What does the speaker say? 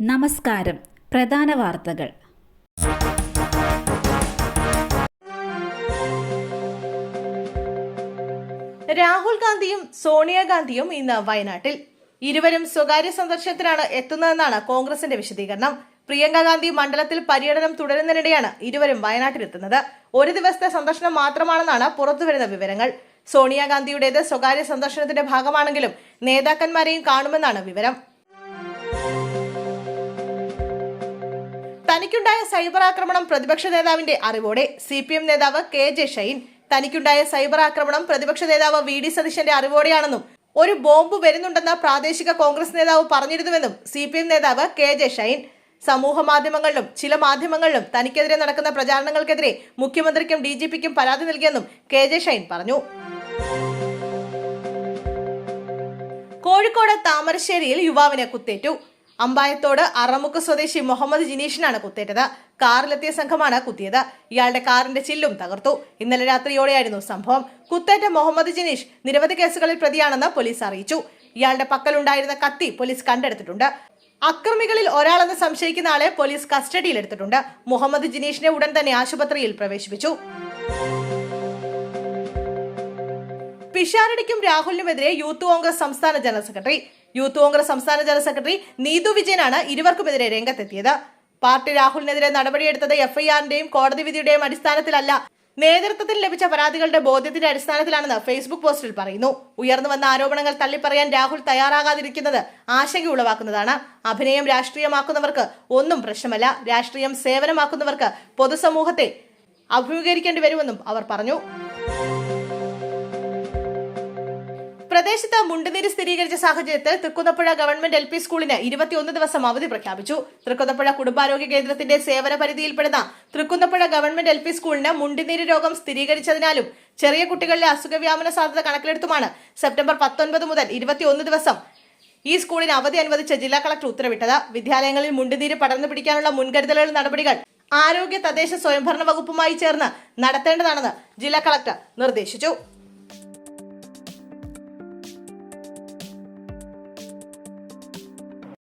നമസ്കാരം. പ്രധാന വാർത്തകൾ. രാഹുൽ ഗാന്ധിയും സോണിയാഗാന്ധിയും ഇന്ന് വയനാട്ടിൽ. ഇരുവരും സ്വകാര്യ സന്ദർശനത്തിനാണ് എത്തുന്നതെന്നാണ് കോൺഗ്രസിന്റെ വിശദീകരണം. പ്രിയങ്ക ഗാന്ധി മണ്ഡലത്തിൽ പര്യടനം തുടരുന്നതിനിടെയാണ് ഇരുവരും വയനാട്ടിലെത്തുന്നത്. ഒരു ദിവസത്തെ സന്ദർശനം മാത്രമാണെന്നാണ് പുറത്തുവരുന്ന വിവരങ്ങൾ. സോണിയാഗാന്ധിയുടേത് സ്വകാര്യ സന്ദർശനത്തിന്റെ ഭാഗമാണെങ്കിലും നേതാക്കന്മാരെയും കാണുമെന്നാണ് വിവരം. തനിക്കുണ്ടായ സൈബർ ആക്രമണം പ്രതിപക്ഷ നേതാവിന്റെ അറിവോടെ CPM നേതാവ് KJ ഷൈൻ. തനിക്കുണ്ടായ സൈബർ ആക്രമണം പ്രതിപക്ഷ നേതാവ് VD സതീശന്റെ അറിവോടെയാണെന്നും ഒരു ബോംബ് വരുന്നുണ്ടെന്ന് പ്രാദേശിക കോൺഗ്രസ് നേതാവ് പറഞ്ഞിരുന്നുവെന്നും CPM നേതാവ് KJ ഷൈൻ. സമൂഹ മാധ്യമങ്ങളിലും ചില മാധ്യമങ്ങളിലും തനിക്കെതിരെ നടക്കുന്ന പ്രചാരണങ്ങൾക്കെതിരെ മുഖ്യമന്ത്രിക്കും DGPക്കും പരാതി നൽകിയെന്നും KJ ഷൈൻ പറഞ്ഞു. കോഴിക്കോട് താമരശ്ശേരിയിൽ യുവാവിനെ കുത്തേറ്റു. അമ്പായത്തോട് അറമുക്ക് സ്വദേശി മുഹമ്മദ് ജിനീഷിനാണ് കുത്തേറ്റത്. കാറിലെത്തിയ സംഘമാണ് കുത്തിയത്. ഇയാളുടെ കാറിന്റെ ചില്ലും തകർത്തു. ഇന്നലെ രാത്രിയോടെയായിരുന്നു സംഭവം. കുത്തേറ്റ മുഹമ്മദ് ജിനീഷ് നിരവധി കേസുകളിൽ പ്രതിയാണെന്ന് പോലീസ് അറിയിച്ചു. ഇയാളുടെ പക്കലുണ്ടായിരുന്ന കത്തി പോലീസ് കണ്ടെടുത്തിട്ടുണ്ട്. അക്രമികളിൽ ഒരാളെന്ന് സംശയിക്കുന്ന ആളെ പോലീസ് കസ്റ്റഡിയിലെടുത്തിട്ടുണ്ട്. മുഹമ്മദ് ജിനീഷിനെ ഉടൻ തന്നെ ആശുപത്രിയിൽ പ്രവേശിപ്പിച്ചു. പിഷാരടിക്കും രാഹുലിനുമെതിരെ യൂത്ത് കോൺഗ്രസ് സംസ്ഥാന ജനറൽ സെക്രട്ടറി. യൂത്ത് കോൺഗ്രസ് സംസ്ഥാന ജനറൽ സെക്രട്ടറി നീതു വിജയനാണ് ഇരുവർക്കുമെതിരെ രംഗത്തെത്തിയത്. പാർട്ടി രാഹുലിനെതിരെ നടപടിയെടുത്തത് FIRന്റെയും കോടതി വിധിയുടെയും അടിസ്ഥാനത്തിലല്ല, നേതൃത്വത്തിൽ ലഭിച്ച പരാതികളുടെ ബോധ്യത്തിന്റെ അടിസ്ഥാനത്തിലാണെന്ന് ഫേസ്ബുക്ക് പോസ്റ്റിൽ പറയുന്നു. ഉയർന്നു വന്ന ആരോപണങ്ങൾ തള്ളിപ്പറയാൻ രാഹുൽ തയ്യാറാകാതിരിക്കുന്നത് ആശങ്ക ഉളവാക്കുന്നതാണ്. അഭിനയം രാഷ്ട്രീയമാക്കുന്നവർക്ക് ഒന്നും പ്രശ്നമല്ല. രാഷ്ട്രീയം സേവനമാക്കുന്നവർക്ക് പൊതുസമൂഹത്തെ അഭിമുഖീകരിക്കേണ്ടി വരുമെന്നും അവർ പറഞ്ഞു. പ്രദേശത്ത് മുണ്ടുനീര് സ്ഥിരീകരിച്ച സാഹചര്യത്തിൽ തൃക്കുന്നപ്പുഴ ഗവൺമെന്റ് LP സ്കൂളിന് 21 ദിവസം അവധി പ്രഖ്യാപിച്ചു. തൃക്കുന്നപ്പുഴ കുടുംബാരോഗ്യ കേന്ദ്രത്തിന്റെ സേവന പരിധിയിൽപ്പെടുന്ന തൃക്കുന്നപ്പുഴ ഗവൺമെന്റ് LP സ്കൂളിന് മുണ്ടുനീര് രോഗം സ്ഥിരീകരിച്ചതിനാലും ചെറിയ കുട്ടികളിലെ അസുഖവ്യാപന സാധ്യത കണക്കിലെടുത്തുമാണ് സെപ്റ്റംബർ 19 മുതൽ 21 ദിവസം ഈ സ്കൂളിന് അവധി അനുവദിച്ച് ജില്ലാ കളക്ടർ ഉത്തരവിട്ടത്. വിദ്യാലയങ്ങളിൽ മുണ്ടുനീര് പടർന്നു പിടിക്കാനുള്ള മുൻകരുതലുകൾ നടപടികൾ ആരോഗ്യ തദ്ദേശ സ്വയംഭരണ വകുപ്പുമായി ചേർന്ന് നടത്തേണ്ടതാണെന്ന് ജില്ലാ കളക്ടർ നിർദ്ദേശിച്ചു.